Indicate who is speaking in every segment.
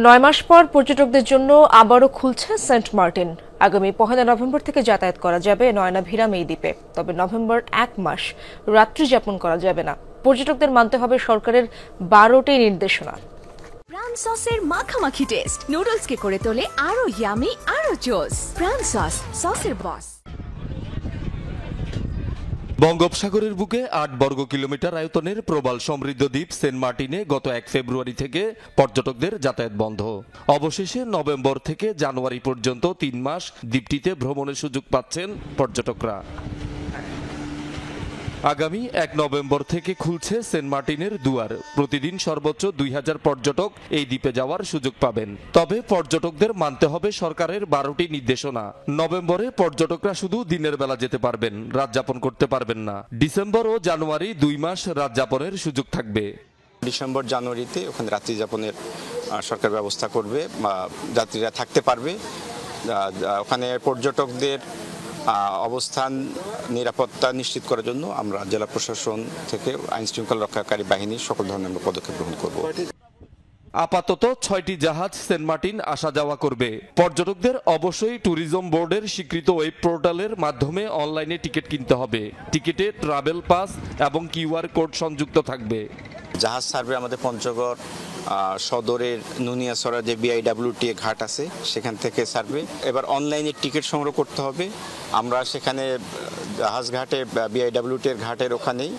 Speaker 1: ৯ মাস পর পর্যটকদের জন্য আবারও খুলছে সেন্ট মার্টিন। আগামী ১ নভেম্বর থেকে যাতায়াত করা যাবে নয়নাভিরাম এই দ্বীপে। তবে নভেম্বর ১ মাস রাত্রি যাপন করা যাবে না। পর্যটকদের মানতে হবে সরকারের ১২টি নির্দেশনা।
Speaker 2: প্রাণ সসের মাখামাখি টেস্ট নুডলসকে করে তোলে আরো ইয়ামি আরো জোস। প্রাণ সসের বস।
Speaker 3: বঙ্গোপসাগরের বুকে ৮ বর্গ কিলোমিটার আয়তনের প্রবাল সমৃদ্ধ দ্বীপ সেন্ট মার্টিনে গত ১ ফেব্রুয়ারি থেকে পর্যটকদের যাতায়াত বন্ধ। অবশেষে নভেম্বর থেকে জানুয়ারি পর্যন্ত ৩ মাস দ্বীপটিতে ভ্রমণের সুযোগ পাচ্ছেন পর্যটকরা। আগামী ১ নভেম্বর থেকে খুলছে সেন্ট মার্টিনের দুয়ার। প্রতিদিন সর্বোচ্চ ২,০০০ পর্যটক এই দ্বীপে যাওয়ার সুযোগ পাবেন। তবে পর্যটকদের মানতে হবে সরকারের ১২টি নির্দেশনা। নভেম্বরে পর্যটকরা শুধু দিনের বেলা যেতে পারবেন, রাত যাপন করতে পারবেন না। ডিসেম্বর ও জানুয়ারি ২ মাস রাত যাপনের সুযোগ থাকবে।
Speaker 4: ডিসেম্বর জানুয়ারিতে ওখানে রাত্রি যাপনের সরকার ব্যবস্থা করবে, যাত্রীরা থাকতে পারবে। ওখানে পর্যটকদের অবস্থান নিরাপত্তা নিশ্চিত করার জন্য আমরা জেলা প্রশাসন থেকে আইন শৃঙ্খলা রক্ষাকারী বাহিনীর সকল ধরনের পদক্ষেপ গ্রহণ করব।
Speaker 3: আপাতত ৬টি জাহাজ সেন্ট মার্টিন আসা যাওয়া করবে। পর্যটকদের অবশ্যই ট্যুরিজম বোর্ডের স্বীকৃত ওয়েব পোর্টালের মাধ্যমে অনলাইনে টিকিট কিনতে হবে। টিকিটে ট্রাভেল পাস এবং কিউআর কোড সংযুক্ত থাকবে।
Speaker 4: জাহাজ সার্ভে আমাদের পঞ্চগড় সদরের নুনিয়াছড়া যে বিআইডব্লিউটি ঘাট আছে সেখান থেকে সার্ভে। এবার অনলাইনে টিকিট সংগ্রহ করতে হবে। আমরা সেখানে জাহাজ ঘাটে বিআইডব্লিউটি ঘাটের ওখানেই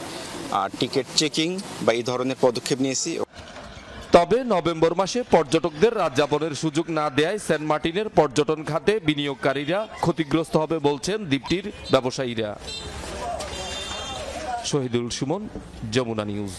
Speaker 4: টিকিট চেকিং বা এই ধরনের পদক্ষেপ নিয়েছি।
Speaker 3: তবে নভেম্বর মাসে পর্যটকদের রাত যাপনের সুযোগ না দেয়ায় সেন্ট মার্টিনের পর্যটন খাতে বিনিয়োগকারীরা ক্ষতিগ্রস্ত হবে বলছেন দ্বীপটির ব্যবসায়ীরা। শহীদুল সুমন, যমুনা নিউজ।